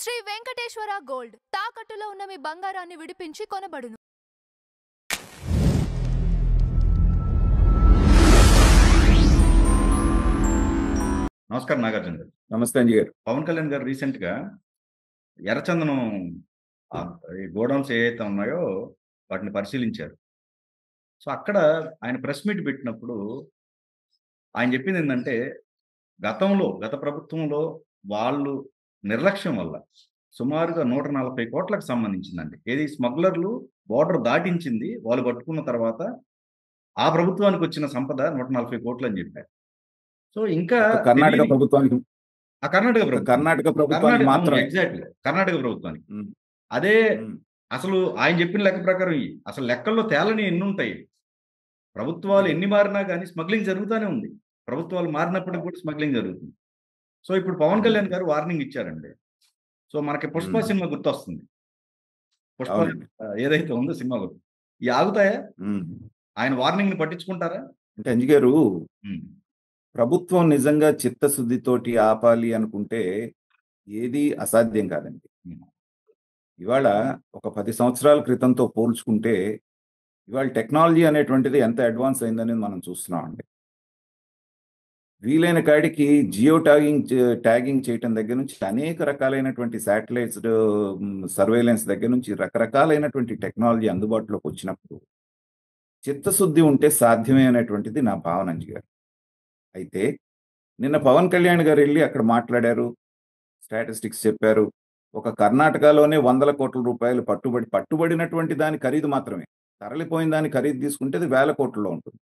Shri Venkateswara gold తాకట్టులో ఉన్న మీ బంగారాన్ని విడిపించి కొనబడును. నమస్కారం నాగార్జున గారు. నమస్తే అంజీ గారు. పవన్ కళ్యాణ్ గారు రీసెంట్ గా ఎర్రచందనం ఈ గోడౌన్స్ ఏవైతే ఉన్నాయో వాటిని పరిశీలించారు. సో అక్కడ ఆయన ప్రెస్ మీట్ పెట్టినప్పుడు ఆయన చెప్పింది ఏంటంటే, గత ప్రభుత్వంలో వాళ్ళు నిర్లక్ష్యం వల్ల సుమారుగా 140 కోట్లకు సంబంధించిందండి. ఏది స్మగ్లర్లు బోర్డర్ దాటించింది వాళ్ళు పట్టుకున్న తర్వాత ఆ ప్రభుత్వానికి వచ్చిన సంపద 140 కోట్లు అని చెప్పారు. సో ఇంకా కర్ణాటక ప్రభుత్వానికి కర్ణాటక ప్రభుత్వానికి మాత్రం ఎగ్జాక్ట్లీ కర్ణాటక ప్రభుత్వానికి అదే అసలు ఆయన చెప్పిన లెక్క ప్రకారం అసలు లెక్కల్లో తేలని ఎన్ని ఉంటాయి. ప్రభుత్వాలు ఎన్ని మారినా కానీ స్మగ్లింగ్ జరుగుతూనే ఉంది. ప్రభుత్వాలు మారినప్పటికీ కూడా స్మగ్లింగ్ జరుగుతుంది. సో ఇప్పుడు పవన్ కళ్యాణ్ గారు వార్నింగ్ ఇచ్చారండి. సో మనకి పుష్ప సినిమా గుర్తొస్తుంది. పుష్ప ఏదైతే ఉందో సినిమా గుర్తు ఈ ఆగుతాయా? ఆయన వార్నింగ్ ని పట్టించుకుంటారా? అంటే అంజీ గారు, ప్రభుత్వం నిజంగా చిత్తశుద్ధితోటి ఆపాలి అనుకుంటే ఏది అసాధ్యం కాదండి. ఇవాళ ఒక 10 సంవత్సరాల క్రితంతో పోల్చుకుంటే ఇవాళ టెక్నాలజీ అనేటువంటిది ఎంత అడ్వాన్స్ అయిందనేది మనం చూస్తున్నాం అండి. వీలైన కాడికి జియో ట్యాగింగ్ చేయటం దగ్గర నుంచి అనేక రకాలైనటువంటి శాటిలైట్స్ సర్వేలెన్స్ దగ్గర నుంచి రకరకాలైనటువంటి టెక్నాలజీ అందుబాటులోకి వచ్చినప్పుడు చిత్తశుద్ధి ఉంటే సాధ్యమే అనేటువంటిది నా భావన అంజీ గారు. అయితే నిన్న పవన్ కళ్యాణ్ గారు వెళ్ళి అక్కడ మాట్లాడారు, స్టాటిస్టిక్స్ చెప్పారు. ఒక కర్ణాటకలోనే 100 కోట్ల రూపాయలు పట్టుబడినటువంటి దాని ఖరీదు మాత్రమే, తరలిపోయిన దాని ఖరీదు తీసుకుంటే అది 1000 కోట్లలో ఉంటుంది.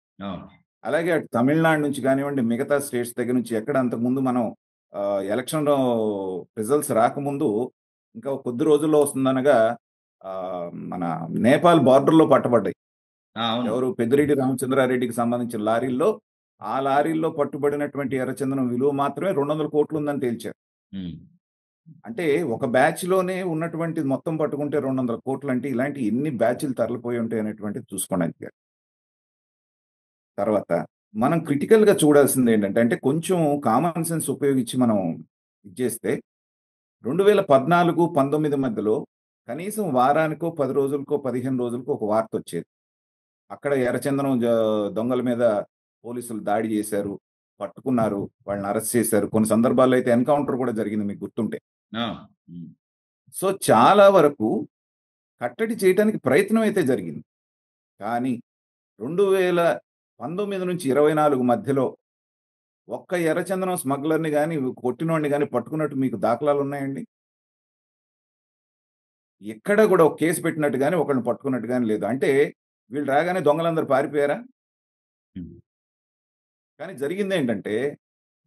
అలాగే అటు తమిళనాడు నుంచి కానివ్వండి, మిగతా స్టేట్స్ దగ్గర నుంచి ఎక్కడ అంతకుముందు మనం ఎలక్షన్ రిజల్ట్స్ రాకముందు ఇంకా కొద్ది రోజుల్లో వస్తుందనగా మన నేపాల్ బార్డర్లో పట్టబడ్డాయి. ఎవరు పెద్దిరెడ్డి రామచంద్రారెడ్డికి సంబంధించిన లారీల్లో, ఆ లారీల్లో పట్టుబడినటువంటి ఎర్రచందనం విలువ మాత్రమే 200 కోట్లు ఉందని తేల్చారు. అంటే ఒక బ్యాచ్ లోనే ఉన్నటువంటి మొత్తం పట్టుకుంటే 200 కోట్లు అంటే ఇలాంటి ఎన్ని బ్యాచ్లు తరలిపోయి ఉంటాయి అనేటువంటిది చూసుకోవడానికి. తర్వాత మనం క్రిటికల్ గా చూడాల్సింది ఏంటంటే, అంటే కొంచెం కామన్ సెన్స్ ఉపయోగించి మనం ఇచ్చేస్తే 2014-19 మధ్యలో కనీసం వారానికో 10 రోజులకో 15 రోజులకో ఒక వార్త వచ్చేది. అక్కడ ఎర్రచందనం దొంగల మీద పోలీసులు దాడి చేశారు, పట్టుకున్నారు, వాళ్ళని అరెస్ట్ చేశారు. కొన్ని సందర్భాల్లో అయితే ఎన్కౌంటర్ కూడా జరిగింది, మీకు గుర్తుంటే. సో చాలా వరకు కట్టడి చేయడానికి ప్రయత్నం అయితే జరిగింది. కానీ 2019 నుంచి 24 మధ్యలో ఒక్క ఎర్రచందనం స్మగ్లర్ని కానీ కొట్టినోడిని కానీ పట్టుకున్నట్టు మీకు దాఖలాలు ఉన్నాయండి? ఎక్కడ కూడా ఒక కేసు పెట్టినట్టు కానీ ఒకరిని పట్టుకున్నట్టు కానీ లేదు. అంటే వీళ్ళు రాగానే దొంగలందరూ పారిపోయారా? కానీ జరిగింది ఏంటంటే,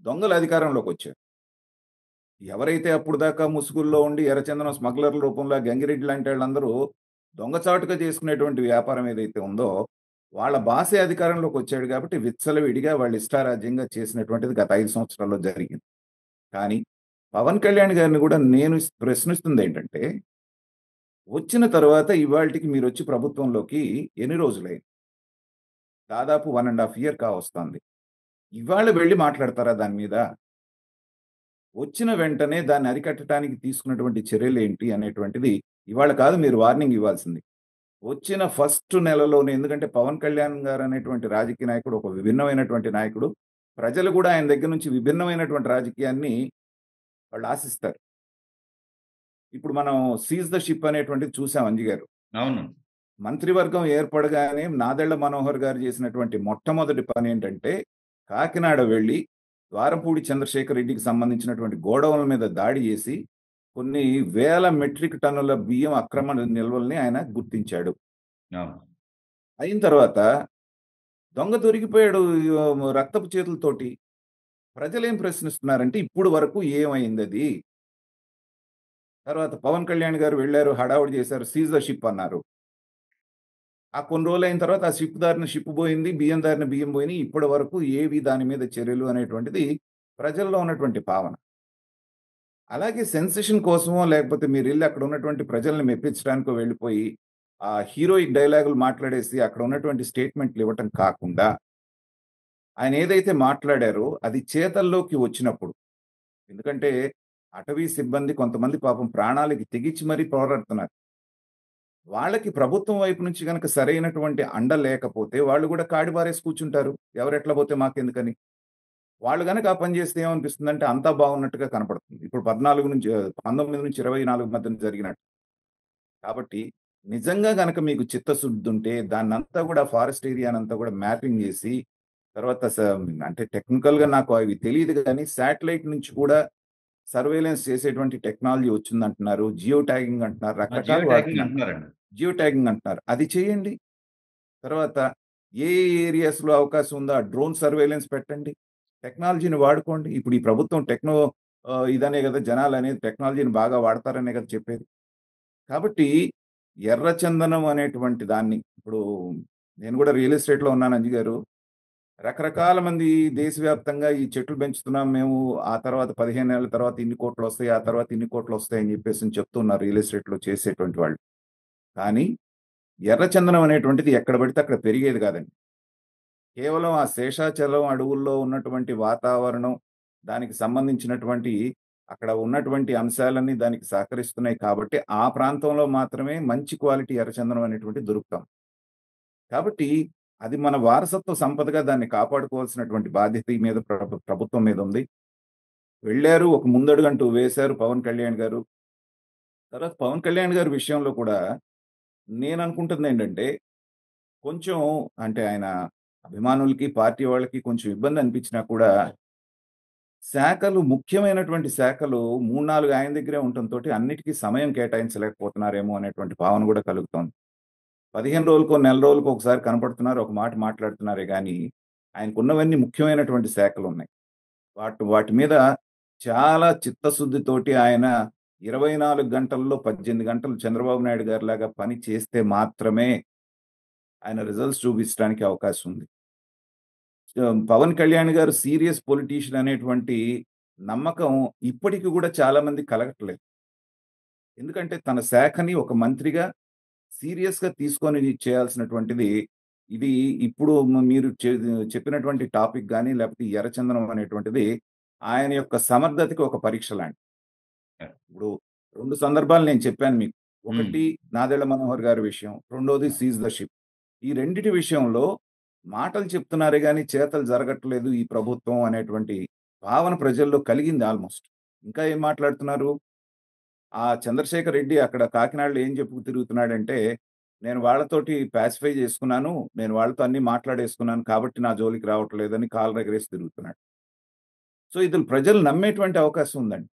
దొంగలు అధికారంలోకి వచ్చారు. ఎవరైతే అప్పుడు దాకా ముసుగుల్లో ఉండి ఎర్రచందనం స్మగ్లర్ల రూపంలో గంగిరెడ్డి లాంటి వాళ్ళందరూ దొంగచాటుగా చేసుకునేటువంటి వ్యాపారం ఏదైతే ఉందో వాళ్ళ బాసే అధికారంలోకి వచ్చాడు. కాబట్టి విచ్చలవిడిగా వాళ్ళు ఇష్టారాజ్యంగా చేసినటువంటిది గత 5 సంవత్సరాల్లో జరిగింది. కానీ పవన్ కళ్యాణ్ గారిని కూడా నేను ప్రశ్నిస్తుంది ఏంటంటే, వచ్చిన తర్వాత ఇవాళకి మీరు వచ్చి ప్రభుత్వంలోకి ఎన్ని రోజులైంది? దాదాపు 1.5 year కావస్తుంది. ఇవాళ వెళ్ళి మాట్లాడతారా దాని మీద? వచ్చిన వెంటనే దాన్ని అరికట్టడానికి తీసుకున్నటువంటి చర్యలు ఏంటి అనేటువంటిది ఇవాళ కాదు, మీరు వార్నింగ్ ఇవ్వాల్సింది వచ్చిన ఫస్ట్ నెలలోనే. ఎందుకంటే పవన్ కళ్యాణ్ గారు అనేటువంటి రాజకీయ నాయకుడు ఒక విభిన్నమైనటువంటి నాయకుడు. ప్రజలు కూడా ఆయన దగ్గర నుంచి విభిన్నమైనటువంటి రాజకీయాన్ని వాళ్ళు ఆశిస్తారు. ఇప్పుడు మనం సీజ్ ద షిప్ అనేటువంటిది చూసాం అంజీ గారు. అవును. మంత్రివర్గం ఏర్పడగానే నాదెళ్ల మనోహర్ గారు చేసినటువంటి మొట్టమొదటి పని ఏంటంటే, కాకినాడ వెళ్ళి ద్వారంపూడి చంద్రశేఖర్ రెడ్డికి సంబంధించినటువంటి గోడౌన్ల మీద దాడి చేసి కొన్ని వేల మెట్రిక్ టన్నుల బియ్యం అక్రమ నిల్వల్ని ఆయన గుర్తించాడు. అయిన తర్వాత దొంగ దొరికిపోయాడు రక్తపు చేతులతోటి. ప్రజలేం ప్రశ్నిస్తున్నారంటే, ఇప్పుడు వరకు ఏమైంది అది? తర్వాత పవన్ కళ్యాణ్ గారు వెళ్ళారు, హడావుడి చేశారు, సీజ్ ద షిప్ అన్నారు. ఆ కొన్ని రోజులు అయిన తర్వాత ఆ షిప్ దారిన షిప్ పోయింది, బియ్యం దారిన బియ్యం పోయినాయి. ఇప్పటి వరకు ఏవి దాని మీద చర్యలు అనేటువంటిది ప్రజల్లో ఉన్నటువంటి భావన. అలాగే సెన్సేషన్ కోసమో లేకపోతే మీరు వెళ్ళి అక్కడ ఉన్నటువంటి ప్రజల్ని మెప్పించడానికో వెళ్ళిపోయి ఆ హీరోయిక్ డైలాగులు మాట్లాడేసి అక్కడ ఉన్నటువంటి స్టేట్మెంట్లు ఇవ్వటం కాకుండా, ఆయన ఏదైతే మాట్లాడారో అది చేతల్లోకి వచ్చినప్పుడు, ఎందుకంటే అటవీ సిబ్బంది కొంతమంది పాపం ప్రాణాలకి తెగించి మరీ పోరాడుతున్నారు. వాళ్ళకి ప్రభుత్వం వైపు నుంచి గనక సరైనటువంటి అండ లేకపోతే వాళ్ళు కూడా కాడిబారేసి కూర్చుంటారు. ఎవరెట్లా పోతే మాకెందుకని. వాళ్ళు గనక ఆ పని చేస్తే ఏమనిపిస్తుందంటే అంతా బాగున్నట్టుగా కనపడుతుంది. ఇప్పుడు 19 నుంచి 24 మధ్యన జరిగినట్టు. కాబట్టి నిజంగా గనక మీకు చిత్తశుద్ధి ఉంటే దాన్నంతా కూడా ఫారెస్ట్ ఏరియానంతా కూడా మ్యాపింగ్ చేసి తర్వాత అంటే టెక్నికల్‌గా నాకు అవి తెలీదు గానీ శాటిలైట్ నుంచి కూడా సర్వేలెన్స్ చేసేటువంటి టెక్నాలజీ వచ్చిందంటున్నారు. జియో ట్యాగింగ్ అంటున్నారు. జియో రకరకాలు ట్యాగింగ్ వాడుతున్నారు. అంటున్నారండి. జియో ట్యాగింగ్ అంటున్నారు. అది చేయండి. తర్వాత ఏ ఏరియాస్‌లో అవకాశం ఉందో ఆ డ్రోన్ సర్వేలెన్స్ పెట్టండి. టెక్నాలజీని వాడుకోండి. ఇప్పుడు ఈ ప్రభుత్వం ఇదనే గదా! జనాలనేది టెక్నాలజీని బాగా వాడతారనే గదా చెప్పేది. కాబట్టి ఎర్రచందనం అనేటువంటి దాన్ని ఇప్పుడు నేను గూడా రియల్ ఎస్టేట్‌లో ఉన్నాను అంజి గారు. రకరకాల మంది దేశవ్యాప్తంగా ఈ చెట్లు పెంచుతున్నాం మేము. ఆ తర్వాత 15 ఏళ్ల తర్వాత ఇన్ని కోట్లొస్తాయి. ఆ తర్వాత ఇన్ని కోట్లొస్తాయి అని చెప్పేసని చెప్తున్నారు రియల్ ఎస్టేట్‌లో చేసేటువంటి వాళ్ళు. కానీ ఎర్రచందనం అనేటువంటిది ఎక్కడ పడితే అక్కడ పెరిగేది కాదండి. కేవలం ఆ శేషాచలం అడవుల్లో ఉన్నటువంటి వాతావరణం, దానికి సంబంధించినటువంటి అక్కడ ఉన్నటువంటి అంశాలన్నీ దానికి సహకరిస్తున్నాయి కాబట్టి, ఆ ప్రాంతంలో మాత్రమే మంచి క్వాలిటీ ఎర్రచందనం అనేటువంటిది దొరుకుతాం. కాబట్టి అది మన వారసత్వ సంపదగా దాన్ని కాపాడుకోవాల్సినటువంటి బాధ్యత ఈ మీద ప్రభుత్వం మీద ఉంది. వెళ్లారు, ఒక ముందడుగంటూ వేశారు పవన్ కళ్యాణ్ గారు. తర్వాత పవన్ కళ్యాణ్ గారి విషయంలో కూడా నేననుకుంటుందేంటంటే, కొంచెం అంటే ఆయన అభిమానులకి, పార్టీ వాళ్ళకి కొంచెం ఇబ్బంది అనిపించినా కూడా, ముఖ్యమైనటువంటి శాఖలు 3, 4 ఆయన దగ్గరే ఉండటంతోటి అన్నిటికి సమయం కేటాయించలేకపోతున్నారేమో అనేటువంటి భావన కూడా కలుగుతోంది. 15 రోజులకో, నెల రోజులకో ఒకసారి కనపడుతున్నారు, ఒక మాట మాట్లాడుతున్నారే గానీ, ఆయనకున్నవన్నీ ముఖ్యమైనటువంటి శాఖలున్నాయి. వాటి మీద చాలా చిత్తశుద్ధితోటి ఆయన 24 గంటల్లో 18 గంటలు చంద్రబాబు నాయుడు గారిలాగా పని చేస్తే మాత్రమే ఆయన రిజల్ట్స్ చూపించడానికి అవకాశం ఉంది. పవన్ కళ్యాణ్ గారు సీరియస్ పొలిటీషియన్ అనేటువంటి నమ్మకం ఇప్పటికి కూడా చాలా మందికి కలగట్లేదు. ఎందుకంటే తన శాఖని ఒక మంత్రిగా సీరియస్‌గా తీసుకొని చేయాల్సినటువంటిది ఇది ఇప్పుడు మీరు చెప్పినటువంటి టాపిక్ గాని, లేకపోతే ఈ ఎర్రచందనం అనేటువంటిది ఆయన యొక్క సమర్థతకి ఒక పరీక్ష లాంటిది. ఇప్పుడు 2 సందర్భాలు నేను చెప్పాను మీకు. ఒకటి నాదెళ్ల మనోహర్ గారి విషయం. రెండోది సీజ్ ద షిప్. ఈ రెండిటి విషయంలో మాటలు చెప్తున్నారే గాని చేతలు జరగట్లేదు ఈ ప్రభుత్వం అనేటువంటి భావన ప్రజల్లో కలిగింది ఆల్‌మోస్ట్. ఇంకా ఏం మాట్లాడుతున్నారు? ఆ చంద్రశేఖర్ రెడ్డి అక్కడ కాకినాడలో ఏం చెప్పుకు తిరుగుతున్నాడంటే, నేను వాళ్ళతోటి పాసిఫై చేసుకున్నాను. నేను వాళ్ళతో అన్నీ మాట్లాడేసుకున్నాను కాబట్టి నా జోలికి రావట్లేదని కాలర్ ఎగరేసి తిరుగుతున్నాడు. సో, ఇది ప్రజలు నమ్మేటువంటి అవకాశం ఉందండి.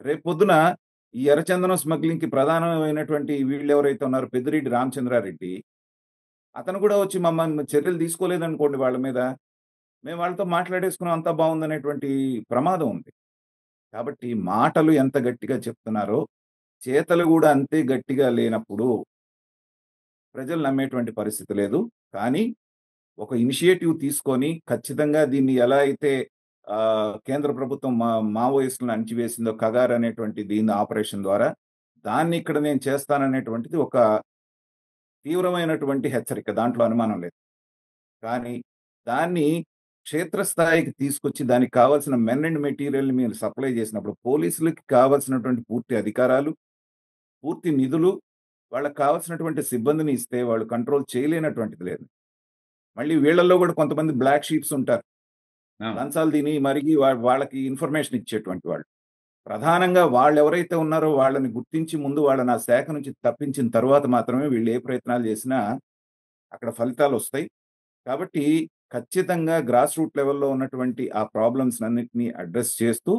రేపొద్దున ఈ ఎర్రచందనం స్మగ్లింగ్‌కి ప్రధానమైనటువంటి వీళ్ళెవరైతే ఉన్నారో పెద్దిరెడ్డి రామచంద్రారెడ్డి, అతను కూడా వచ్చి మమ్మల్ని చర్యలు తీసుకోలేదనుకోండి వాళ్ళ మీద, మేము వాళ్ళతో మాట్లాడేసుకున్నాం అంతా బావుందనేటువంటి ప్రమాదం ఉంది. కాబట్టి మాటలు ఎంత గట్టిగా చెప్తున్నారో, చేతలు గూడా అంతే గట్టిగా లేనప్పుడు ప్రజలు నమ్మేటువంటి పరిస్థితి లేదు. కానీ ఒక ఇనిషియేటివ్ తీసుకొని ఖచ్చితంగా దీన్ని ఎలా అయితే కేంద్ర ప్రభుత్వం మావోయిస్టులను అణిచివేసిందో కగార్ అనేటువంటి దీని ఆపరేషన్ ద్వారా, దాన్ని ఇక్కడ నేను చేస్తాననేటువంటిది ఒక తీవ్రమైనటువంటి హెచ్చరిక. దాంట్లో అనుమానం లేదు. కానీ దాన్ని క్షేత్రస్థాయికి తీసుకొచ్చి దానికి కావాల్సిన మెన్ అండ్ మెటీరియల్‌ని మీరు సప్లై చేసినప్పుడు పోలీసులకి కావాల్సినటువంటి పూర్తి అధికారాలు, పూర్తి నిధులు, వాళ్ళకి కావాల్సినటువంటి సిబ్బందిని ఇస్తే వాళ్ళు కంట్రోల్ చేయలేనటువంటిది లేదు. మళ్ళీ వీళ్ళల్లో కూడా కొంతమంది బ్లాక్ షీప్స్ ఉంటారు. లంచాలు తిని మరిగి వాళ్ళకి ఇన్ఫర్మేషన్ ఇచ్చేటువంటి వాళ్ళు. ప్రధానంగా వాళ్ళెవరైతే ఉన్నారో వాళ్ళని గుర్తించి ముందు వాళ్ళని ఆ శాఖ నుంచి తప్పించిన తరువాత మాత్రమే వీళ్ళు ఏ ప్రయత్నాలు చేసినా అక్కడ ఫలితాలొస్తాయి. కాబట్టి ఖచ్చితంగా గ్రాస్ రూట్ లెవెల్‌లో ఉన్నటువంటి ఆ ప్రాబ్లమ్స్‌నన్నిటిని అడ్రెస్ చేస్తూ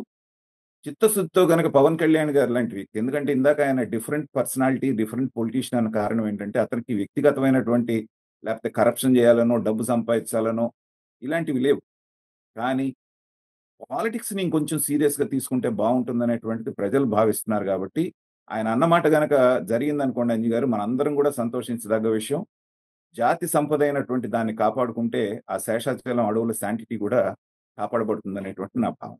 చిత్తశుద్ధితో గనక పవన్ కళ్యాణ్ గారు లాంటి వ్యక్తి, ఎందుకంటే ఇందాక ఆయన డిఫరెంట్ పర్సనాలిటీ, డిఫరెంట్ పొలిటీషియన్ అన్న కారణం ఏంటంటే అతనికి వ్యక్తిగతమైనటువంటి లేకపోతే కరప్షన్ చేయాలనో, డబ్బు సంపాదించాలనో ఇలాంటివి లేవు. కానీ పాలిటిక్స్‌ని ఇంకొంచెం సీరియస్‌గా తీసుకుంటే బావుంటుందనేటువంటిది ప్రజలు భావిస్తున్నారు గాబట్టి, ఆయన అన్నమాట గనక జరిగిందనుకోండి అంజి గారు, మనందరం గూడా సంతోషించదగ్గ విషయం. జాతి సంపదైనటువంటి దాన్ని కాపాడుకుంటే, ఆ శేషాచలం అడవుల శాంటిటీ గూడా కాపాడబడుతుందనేటువంటి నా భావన.